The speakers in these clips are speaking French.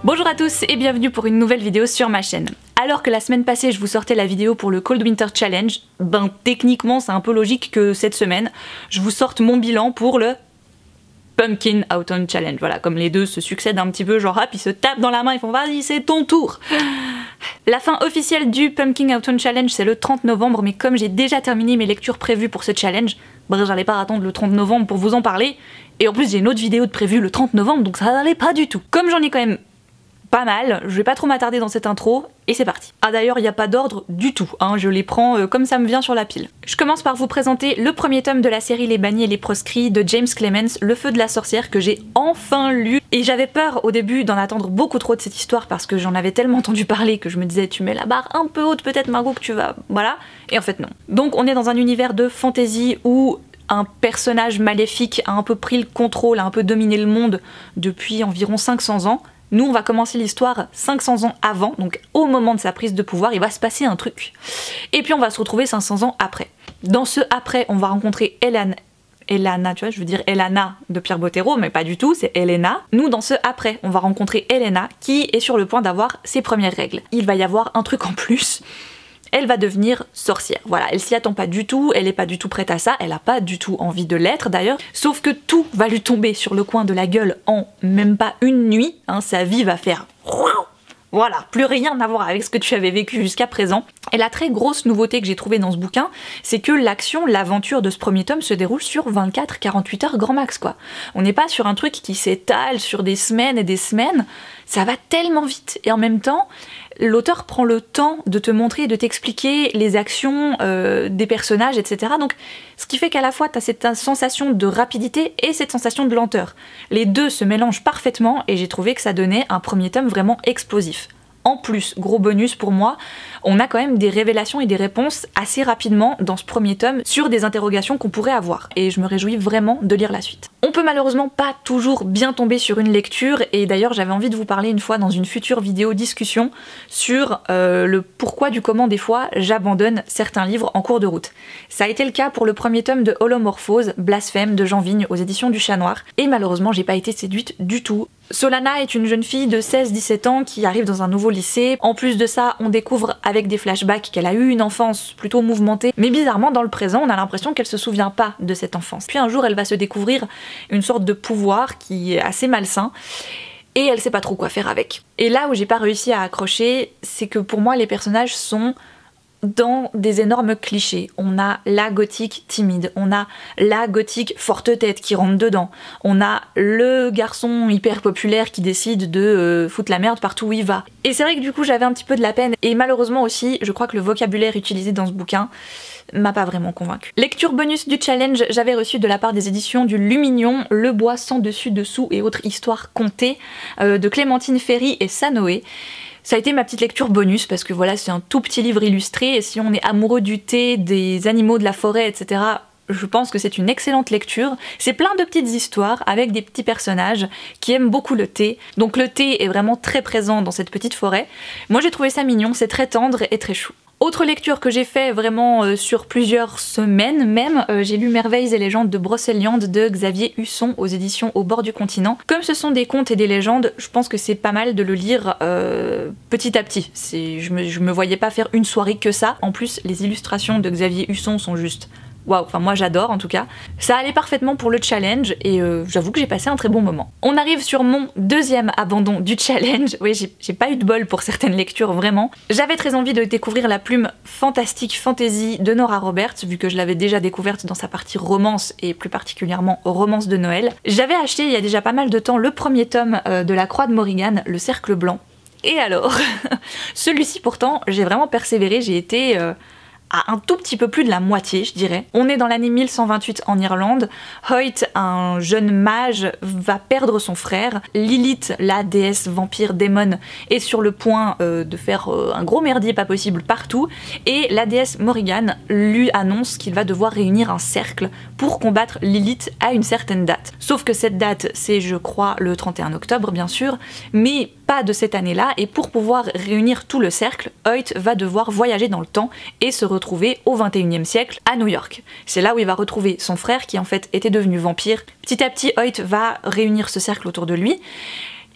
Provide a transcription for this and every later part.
Bonjour à tous et bienvenue pour une nouvelle vidéo sur ma chaîne. Alors que la semaine passée je vous sortais la vidéo pour le Cold Winter Challenge, ben techniquement c'est un peu logique que cette semaine je vous sorte mon bilan pour le Pumpkin Autumn Challenge. Voilà, comme les deux se succèdent un petit peu, genre hop, ils se tapent dans la main, ils font vas-y c'est ton tour. La fin officielle du Pumpkin Autumn Challenge c'est le 30 novembre, mais comme j'ai déjà terminé mes lectures prévues pour ce challenge, ben j'allais pas attendre le 30 novembre pour vous en parler, et en plus j'ai une autre vidéo de prévue le 30 novembre, donc ça n'allait pas du tout. Comme j'en ai quand même pas mal, je vais pas trop m'attarder dans cette intro, et c'est parti. Ah d'ailleurs, il n'y a pas d'ordre du tout, hein, je les prends comme ça me vient sur la pile. Je commence par vous présenter le premier tome de la série Les Bannis et les Proscrits de James Clemens, Le Feu de la Sorcière, que j'ai enfin lu. Et j'avais peur au début d'en attendre beaucoup trop de cette histoire parce que j'en avais tellement entendu parler que je me disais tu mets la barre un peu haute peut-être Margot que tu vas... voilà. Et en fait non. Donc on est dans un univers de fantasy où un personnage maléfique a un peu pris le contrôle, a un peu dominé le monde depuis environ 500 ans. Nous, on va commencer l'histoire 500 ans avant, donc au moment de sa prise de pouvoir, il va se passer un truc. Et puis on va se retrouver 500 ans après. Dans ce après, on va rencontrer Elana, tu vois, je veux dire Elana de Pierre Bottero, mais pas du tout, c'est Elena. Nous, dans ce après, on va rencontrer Elena, qui est sur le point d'avoir ses premières règles. Il va y avoir un truc en plus. Elle va devenir sorcière. Voilà, elle s'y attend pas du tout, elle est pas du tout prête à ça, elle a pas du tout envie de l'être d'ailleurs, sauf que tout va lui tomber sur le coin de la gueule en même pas une nuit, hein, sa vie va faire... Voilà, plus rien à voir avec ce que tu avais vécu jusqu'à présent. Et la très grosse nouveauté que j'ai trouvée dans ce bouquin, c'est que l'action, l'aventure de ce premier tome se déroule sur 24-48 heures grand max, quoi. On n'est pas sur un truc qui s'étale sur des semaines et des semaines, ça va tellement vite. Et en même temps, l'auteur prend le temps de te montrer et de t'expliquer les actions des personnages, etc. Donc, ce qui fait qu'à la fois, tu as cette sensation de rapidité et cette sensation de lenteur. Les deux se mélangent parfaitement et j'ai trouvé que ça donnait un premier tome vraiment explosif. En plus, gros bonus pour moi, on a quand même des révélations et des réponses assez rapidement dans ce premier tome sur des interrogations qu'on pourrait avoir. Et je me réjouis vraiment de lire la suite. On peut malheureusement pas toujours bien tomber sur une lecture, et d'ailleurs j'avais envie de vous parler une fois dans une future vidéo discussion sur le pourquoi du comment des fois j'abandonne certains livres en cours de route. Ça a été le cas pour le premier tome de Holomorphose, Blasphème de Jean Vigne aux éditions du Chat Noir, et malheureusement j'ai pas été séduite du tout. Solana est une jeune fille de 16-17 ans qui arrive dans un nouveau lycée. En plus de ça, on découvre avec des flashbacks qu'elle a eu une enfance plutôt mouvementée, mais bizarrement dans le présent on a l'impression qu'elle se souvient pas de cette enfance. Puis un jour elle va se découvrir une sorte de pouvoir qui est assez malsain et elle sait pas trop quoi faire avec. Et là où j'ai pas réussi à accrocher, c'est que pour moi les personnages sont dans des énormes clichés. On a la gothique timide, on a la gothique forte tête qui rentre dedans, on a le garçon hyper populaire qui décide de foutre la merde partout où il va. Et c'est vrai que du coup j'avais un petit peu de la peine, et malheureusement aussi je crois que le vocabulaire utilisé dans ce bouquin m'a pas vraiment convaincue. Lecture bonus du challenge, j'avais reçu de la part des éditions du Lumignon Le Bois sans dessus dessous et autres histoires contées de Clémentine Ferry et Sanoé. Ça a été ma petite lecture bonus parce que voilà, c'est un tout petit livre illustré et si on est amoureux du thé, des animaux de la forêt, etc., je pense que c'est une excellente lecture. C'est plein de petites histoires avec des petits personnages qui aiment beaucoup le thé. Donc le thé est vraiment très présent dans cette petite forêt. Moi j'ai trouvé ça mignon, c'est très tendre et très chou. Autre lecture que j'ai fait vraiment sur plusieurs semaines même, j'ai lu Merveilles et légendes de Brocéliande de Xavier Husson aux éditions Au bord du continent. Comme ce sont des contes et des légendes, je pense que c'est pas mal de le lire petit à petit. Je me voyais pas faire une soirée que ça. En plus, les illustrations de Xavier Husson sont juste... waouh, enfin moi j'adore en tout cas. Ça allait parfaitement pour le challenge et j'avoue que j'ai passé un très bon moment. On arrive sur mon deuxième abandon du challenge. Oui, j'ai pas eu de bol pour certaines lectures, vraiment. J'avais très envie de découvrir la plume fantastique fantasy de Nora Roberts, vu que je l'avais déjà découverte dans sa partie romance et plus particulièrement romance de Noël. J'avais acheté il y a déjà pas mal de temps le premier tome de La Croix de Morrigan, Le Cercle Blanc. Et alors, celui-ci pourtant, j'ai vraiment persévéré, j'ai été... à un tout petit peu plus de la moitié, je dirais. On est dans l'année 1128 en Irlande. Hoyt, un jeune mage, va perdre son frère. Lilith, la déesse vampire démon, est sur le point de faire un gros merdier pas possible partout. Et la déesse Morrigan lui annonce qu'il va devoir réunir un cercle pour combattre Lilith à une certaine date. Sauf que cette date, c'est je crois le 31 octobre bien sûr, mais pas de cette année-là, et pour pouvoir réunir tout le cercle, Hoyt va devoir voyager dans le temps et se retrouver au 21e siècle à New York. C'est là où il va retrouver son frère qui en fait était devenu vampire. Petit à petit, Hoyt va réunir ce cercle autour de lui.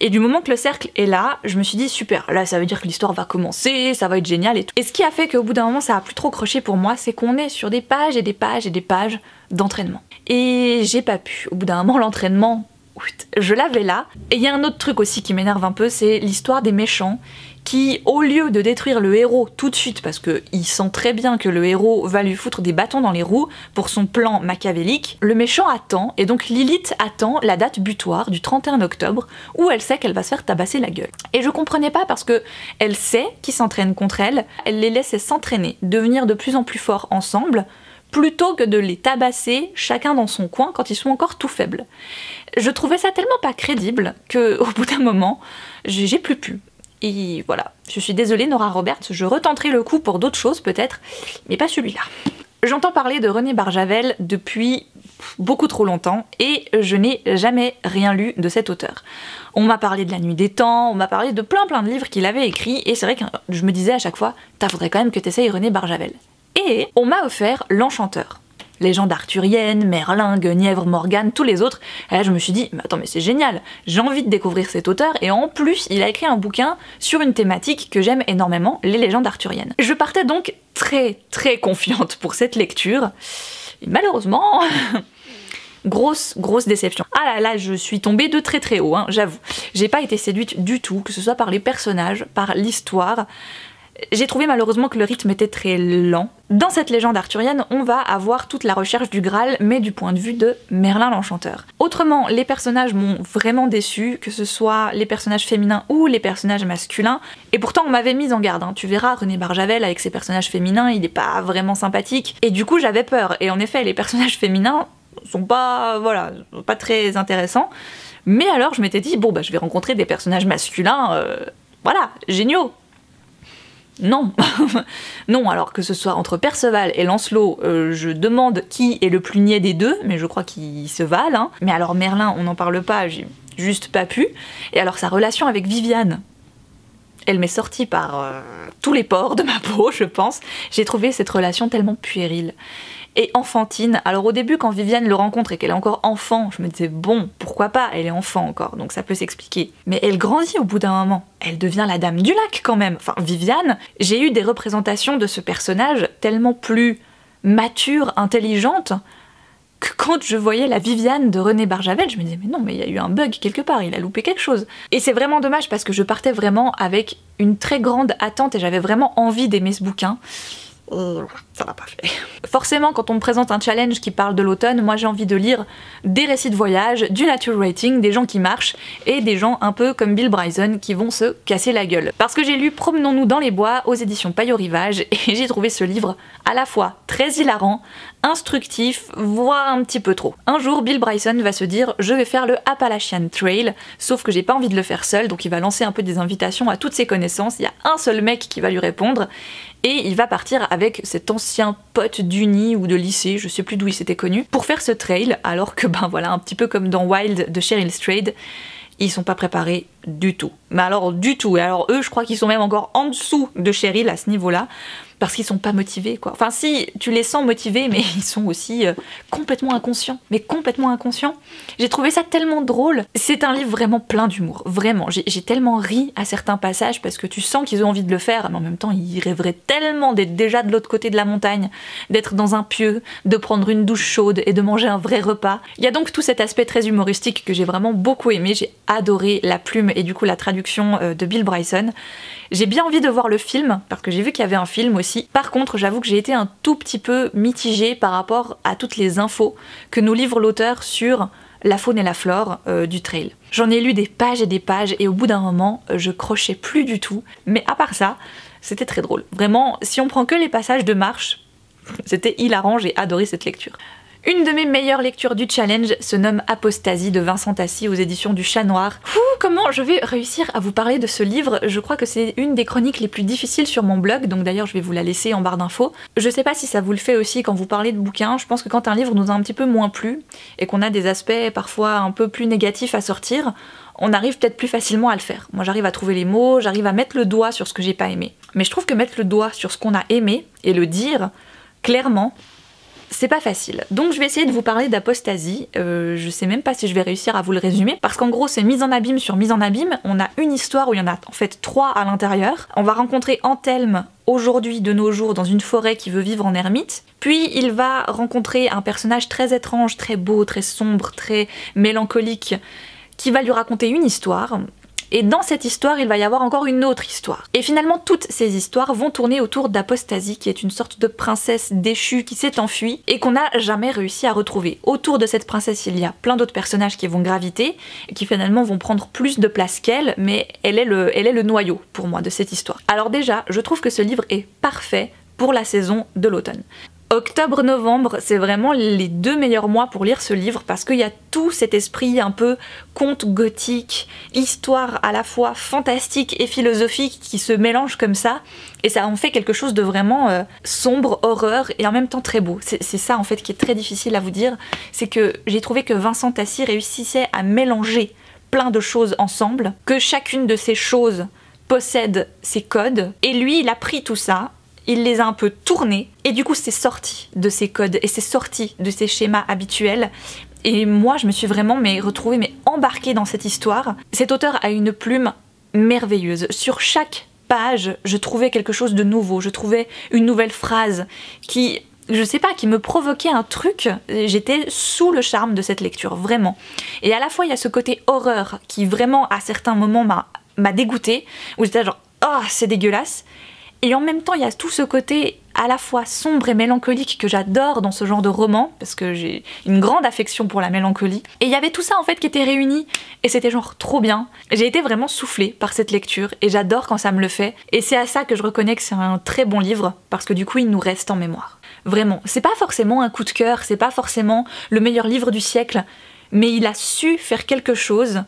Et du moment que le cercle est là, je me suis dit super, là ça veut dire que l'histoire va commencer, ça va être génial et tout. Et ce qui a fait qu'au bout d'un moment ça a plus trop croché pour moi, c'est qu'on est sur des pages et des pages et des pages d'entraînement. Et j'ai pas pu. Au bout d'un moment, l'entraînement, je l'avais là. Et il y a un autre truc aussi qui m'énerve un peu, c'est l'histoire des méchants qui, au lieu de détruire le héros tout de suite, parce qu'il sent très bien que le héros va lui foutre des bâtons dans les roues pour son plan machiavélique, le méchant attend, et donc Lilith attend la date butoir du 31 octobre, où elle sait qu'elle va se faire tabasser la gueule. Et je comprenais pas parce que elle sait qu'ils s'entraînent contre elle, elle les laissait s'entraîner, devenir de plus en plus forts ensemble, plutôt que de les tabasser chacun dans son coin quand ils sont encore tout faibles. Je trouvais ça tellement pas crédible que, au bout d'un moment, j'ai plus pu. Et voilà, je suis désolée Nora Roberts, je retenterai le coup pour d'autres choses peut-être, mais pas celui-là. J'entends parler de René Barjavel depuis beaucoup trop longtemps et je n'ai jamais rien lu de cet auteur. On m'a parlé de La Nuit des Temps, on m'a parlé de plein de livres qu'il avait écrits et c'est vrai que je me disais à chaque fois, faudrait quand même que t'essayes René Barjavel. Et on m'a offert L'Enchanteur. Légende arthurienne, Merlin, Guenièvre, Morgane, tous les autres. Et là je me suis dit, mais attends mais c'est génial, j'ai envie de découvrir cet auteur et en plus il a écrit un bouquin sur une thématique que j'aime énormément, les légendes arthuriennes. Je partais donc très confiante pour cette lecture. Et malheureusement, grosse déception. Ah là, je suis tombée de très haut, hein, j'avoue. J'ai pas été séduite du tout, que ce soit par les personnages, par l'histoire. J'ai trouvé malheureusement que le rythme était très lent. Dans cette légende arthurienne, on va avoir toute la recherche du Graal, mais du point de vue de Merlin l'Enchanteur. Autrement, les personnages m'ont vraiment déçue, que ce soit les personnages féminins ou les personnages masculins. Et pourtant, on m'avait mise en garde, hein. Tu verras, René Barjavel, avec ses personnages féminins, il est pas vraiment sympathique. Et du coup, j'avais peur. Et en effet, les personnages féminins sont pas, voilà, pas très intéressants. Mais alors, je m'étais dit, bon, bah, je vais rencontrer des personnages masculins, voilà, géniaux. Non, non, alors que ce soit entre Perceval et Lancelot, je demande qui est le plus niais des deux, mais je crois qu'ils se valent, hein. Mais alors Merlin, on n'en parle pas, j'ai juste pas pu. Et alors sa relation avec Viviane, elle m'est sortie par tous les pores de ma peau, je pense. J'ai trouvé cette relation tellement puérile et enfantine. Alors au début, quand Viviane le rencontre et qu'elle est encore enfant, je me disais bon, pourquoi pas, elle est enfant encore, donc ça peut s'expliquer. Mais elle grandit au bout d'un moment, elle devient la dame du lac quand même. Enfin, Viviane, j'ai eu des représentations de ce personnage tellement plus mature, intelligente, que quand je voyais la Viviane de René Barjavel, je me disais mais non, mais il y a eu un bug quelque part, il a loupé quelque chose. Et c'est vraiment dommage parce que je partais vraiment avec une très grande attente et j'avais vraiment envie d'aimer ce bouquin. Ça l'a pas fait. Forcément, quand on me présente un challenge qui parle de l'automne, moi j'ai envie de lire des récits de voyage, du nature writing, des gens qui marchent et des gens un peu comme Bill Bryson qui vont se casser la gueule. Parce que j'ai lu Promenons-nous dans les bois aux éditions Payot Rivage et j'ai trouvé ce livre à la fois très hilarant, instructif, voire un petit peu trop. Un jour, Bill Bryson va se dire je vais faire le Appalachian Trail, sauf que j'ai pas envie de le faire seul, donc il va lancer un peu des invitations à toutes ses connaissances, il y a un seul mec qui va lui répondre, et il va partir avec cet ancien pote d'uni ou de lycée, je sais plus d'où il s'était connu, pour faire ce trail, alors que ben voilà, un petit peu comme dans Wild de Cheryl Strayed, ils sont pas préparés du tout. Mais alors du tout, et alors eux je crois qu'ils sont même encore en dessous de Cheryl à ce niveau-là, parce qu'ils sont pas motivés quoi. Enfin si, tu les sens motivés, mais ils sont aussi complètement inconscients. Mais complètement inconscients. J'ai trouvé ça tellement drôle. C'est un livre vraiment plein d'humour, vraiment. J'ai tellement ri à certains passages parce que tu sens qu'ils ont envie de le faire, mais en même temps ils rêveraient tellement d'être déjà de l'autre côté de la montagne, d'être dans un pieu, de prendre une douche chaude et de manger un vrai repas. Il y a donc tout cet aspect très humoristique que j'ai vraiment beaucoup aimé. J'ai adoré la plume et du coup la traduction de Bill Bryson. J'ai bien envie de voir le film, parce que j'ai vu qu'il y avait un film aussi. Par contre, j'avoue que j'ai été un tout petit peu mitigée par rapport à toutes les infos que nous livre l'auteur sur la faune et la flore du trail. J'en ai lu des pages et des pages, et au bout d'un moment, je crochais plus du tout. Mais à part ça, c'était très drôle. Vraiment, si on prend que les passages de marche, c'était hilarant, j'ai adoré cette lecture. Une de mes meilleures lectures du challenge se nomme Apostasie de Vincent Tassi aux éditions du Chat Noir. Comment je vais réussir à vous parler de ce livre? Je crois que c'est une des chroniques les plus difficiles sur mon blog, donc d'ailleurs je vais vous la laisser en barre d'infos. Je sais pas si ça vous le fait aussi quand vous parlez de bouquins, je pense que quand un livre nous a un petit peu moins plu, et qu'on a des aspects parfois un peu plus négatifs à sortir, on arrive peut-être plus facilement à le faire. Moi j'arrive à trouver les mots, j'arrive à mettre le doigt sur ce que j'ai pas aimé. Mais je trouve que mettre le doigt sur ce qu'on a aimé, et le dire clairement, c'est pas facile. Donc je vais essayer de vous parler d'Apostasie. Je sais même pas si je vais réussir à vous le résumer, parce qu'en gros c'est mise en abîme sur mise en abîme. On a une histoire où il y en a en fait 3 à l'intérieur. On va rencontrer Anthelme aujourd'hui de nos jours dans une forêt qui veut vivre en ermite. Puis il va rencontrer un personnage très étrange, très beau, très sombre, très mélancolique, qui va lui raconter une histoire. Et dans cette histoire, il va y avoir encore une autre histoire. Et finalement, toutes ces histoires vont tourner autour d'Apostasie, qui est une sorte de princesse déchue qui s'est enfuie et qu'on n'a jamais réussi à retrouver. Autour de cette princesse, il y a plein d'autres personnages qui vont graviter, et qui finalement vont prendre plus de place qu'elle, mais elle est le noyau, pour moi, de cette histoire. Alors déjà, je trouve que ce livre est parfait pour la saison de l'automne. Octobre-novembre, c'est vraiment les 2 meilleurs mois pour lire ce livre parce qu'il y a tout cet esprit un peu conte gothique, histoire à la fois fantastique et philosophique qui se mélange comme ça, et ça en fait quelque chose de vraiment sombre, horreur et en même temps très beau. C'est ça en fait qui est très difficile à vous dire, c'est que j'ai trouvé que Vincent Tassi réussissait à mélanger plein de choses ensemble, que chacune de ces choses possède ses codes, et lui il a pris tout ça, il les a un peu tournés, et du coup c'est sorti de ses codes, et c'est sorti de ses schémas habituels, et moi je me suis vraiment retrouvée embarquée dans cette histoire. Cet auteur a une plume merveilleuse. Sur chaque page, je trouvais quelque chose de nouveau, je trouvais une nouvelle phrase qui, je sais pas, qui me provoquait un truc. J'étais sous le charme de cette lecture, vraiment. Et à la fois il y a ce côté horreur qui vraiment à certains moments m'a dégoûtée, où j'étais genre « oh c'est dégueulasse », et en même temps, il y a tout ce côté à la fois sombre et mélancolique que j'adore dans ce genre de roman, parce que j'ai une grande affection pour la mélancolie. Et il y avait tout ça en fait qui était réuni, et c'était genre trop bien. J'ai été vraiment soufflée par cette lecture, et j'adore quand ça me le fait. Et c'est à ça que je reconnais que c'est un très bon livre, parce que du coup il nous reste en mémoire. Vraiment, c'est pas forcément un coup de cœur, c'est pas forcément le meilleur livre du siècle, mais il a su faire quelque chose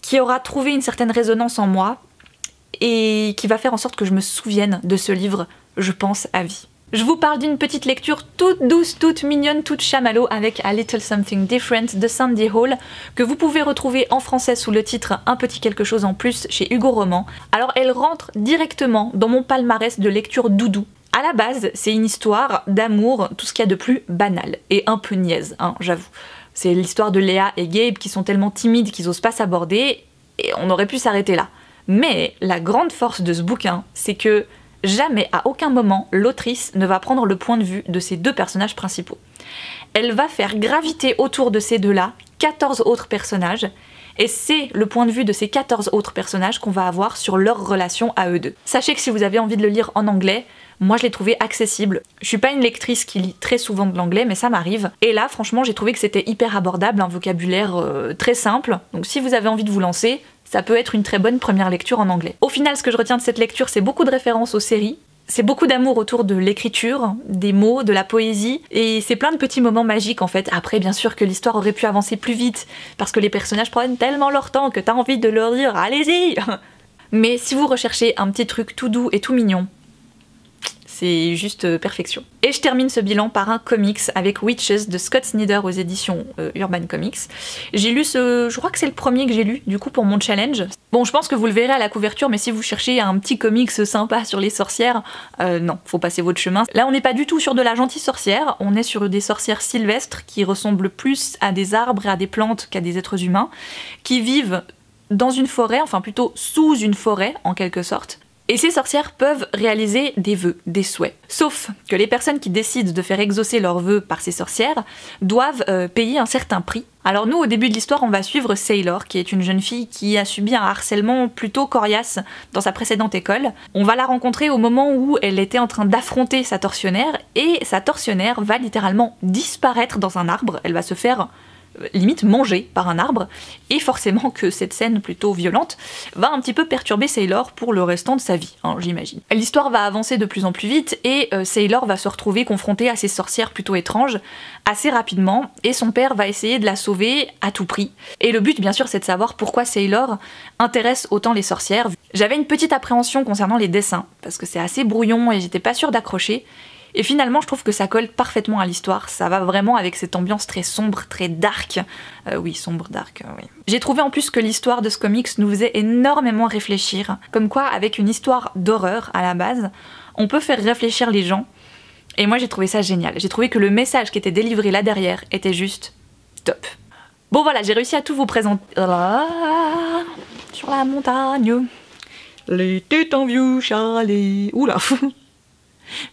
qui aura trouvé une certaine résonance en moi, et qui va faire en sorte que je me souvienne de ce livre, je pense, à vie. Je vous parle d'une petite lecture toute douce, toute mignonne, toute chamallow avec A Little Something Different de Sandy Hall, que vous pouvez retrouver en français sous le titre Un petit quelque chose en plus chez Hugo Roman. Alors elle rentre directement dans mon palmarès de lecture doudou. À la base, c'est une histoire d'amour, tout ce qu'il y a de plus banal, et un peu niaise, hein, j'avoue. C'est l'histoire de Léa et Gabe qui sont tellement timides qu'ils osent pas s'aborder, et on aurait pu s'arrêter là. Mais la grande force de ce bouquin, c'est que jamais, à aucun moment, l'autrice ne va prendre le point de vue de ces 2 personnages principaux. Elle va faire graviter autour de ces 2-là 14 autres personnages, et c'est le point de vue de ces 14 autres personnages qu'on va avoir sur leur relation à eux deux. Sachez que si vous avez envie de le lire en anglais, moi je l'ai trouvé accessible. Je suis pas une lectrice qui lit très souvent de l'anglais, mais ça m'arrive. Et là, franchement, j'ai trouvé que c'était hyper abordable, un vocabulaire très simple. Donc si vous avez envie de vous lancer, ça peut être une très bonne première lecture en anglais. Au final, ce que je retiens de cette lecture, c'est beaucoup de références aux séries. C'est beaucoup d'amour autour de l'écriture, des mots, de la poésie, et c'est plein de petits moments magiques en fait. Après, bien sûr que l'histoire aurait pu avancer plus vite, parce que les personnages prennent tellement leur temps que t'as envie de leur dire « allez-y !» Mais si vous recherchez un petit truc tout doux et tout mignon, c'est juste perfection. Et je termine ce bilan par un comics avec Witches de Scott Snyder aux éditions Urban Comics. J'ai lu je crois que c'est le premier que j'ai lu du coup pour mon challenge. Bon, je pense que vous le verrez à la couverture, mais si vous cherchez un petit comics sympa sur les sorcières, non, faut passer votre chemin. Là on n'est pas du tout sur de la gentille sorcière, on est sur des sorcières sylvestres qui ressemblent plus à des arbres et à des plantes qu'à des êtres humains, qui vivent dans une forêt, enfin plutôt sous une forêt en quelque sorte. Et ces sorcières peuvent réaliser des vœux, des souhaits. Sauf que les personnes qui décident de faire exaucer leurs vœux par ces sorcières doivent payer un certain prix. Alors nous, au début de l'histoire, on va suivre Sailor, qui est une jeune fille qui a subi un harcèlement plutôt coriace dans sa précédente école. On va la rencontrer au moment où elle était en train d'affronter sa tortionnaire, et sa tortionnaire va littéralement disparaître dans un arbre. Elle va se faire limite mangée par un arbre, et forcément que cette scène plutôt violente va un petit peu perturber Sailor pour le restant de sa vie, hein, j'imagine. L'histoire va avancer de plus en plus vite, et Sailor va se retrouver confrontée à ces sorcières plutôt étranges assez rapidement, et son père va essayer de la sauver à tout prix. Et le but bien sûr c'est de savoir pourquoi Sailor intéresse autant les sorcières. J'avais une petite appréhension concernant les dessins, parce que c'est assez brouillon et j'étais pas sûre d'accrocher. Et finalement, je trouve que ça colle parfaitement à l'histoire. Ça va vraiment avec cette ambiance très sombre, très dark. Oui, sombre, dark, oui. J'ai trouvé en plus que l'histoire de ce comics nous faisait énormément réfléchir. Comme quoi, avec une histoire d'horreur à la base, on peut faire réfléchir les gens Et moi j'ai trouvé ça génial. J'ai trouvé que le message qui était délivré là derrière était juste top. Bon voilà, j'ai réussi à tout vous présenter. Sur la montagne, les têtes en vieux chalet. Oula.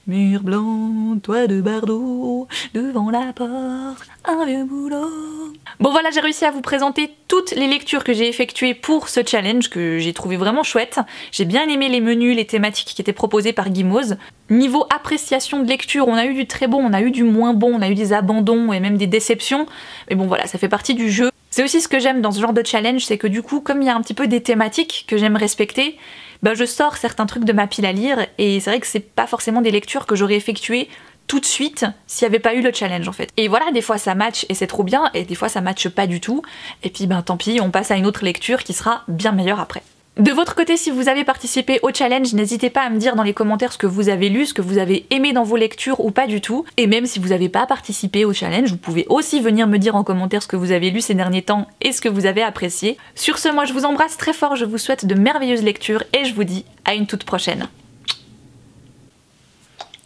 Mur blanc, toit de Bardo, devant la porte, un vieux boulot. Bon voilà, j'ai réussi à vous présenter toutes les lectures que j'ai effectuées pour ce challenge que j'ai trouvé vraiment chouette. J'ai bien aimé les menus, les thématiques qui étaient proposées par Guimauze. Niveau appréciation de lecture, on a eu du très bon, on a eu du moins bon, on a eu des abandons et même des déceptions. Mais bon voilà, ça fait partie du jeu. C'est aussi ce que j'aime dans ce genre de challenge, c'est que du coup, comme il y a un petit peu des thématiques que j'aime respecter, ben je sors certains trucs de ma pile à lire et c'est vrai que c'est pas forcément des lectures que j'aurais effectuées tout de suite s'il n'y avait pas eu le challenge en fait. Et voilà, des fois ça match et c'est trop bien et des fois ça matche pas du tout et puis ben tant pis, on passe à une autre lecture qui sera bien meilleure après. De votre côté, si vous avez participé au challenge, n'hésitez pas à me dire dans les commentaires ce que vous avez lu, ce que vous avez aimé dans vos lectures ou pas du tout. Et même si vous n'avez pas participé au challenge, vous pouvez aussi venir me dire en commentaire ce que vous avez lu ces derniers temps et ce que vous avez apprécié. Sur ce, moi je vous embrasse très fort, je vous souhaite de merveilleuses lectures et je vous dis à une toute prochaine.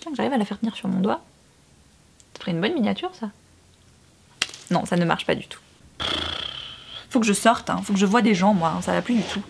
Tiens, j'arrive à la faire tenir sur mon doigt. Ça ferait une bonne miniature ça. Non, ça ne marche pas du tout. Faut que je sorte, hein. Faut que je voie des gens moi, hein. Ça va plus du tout.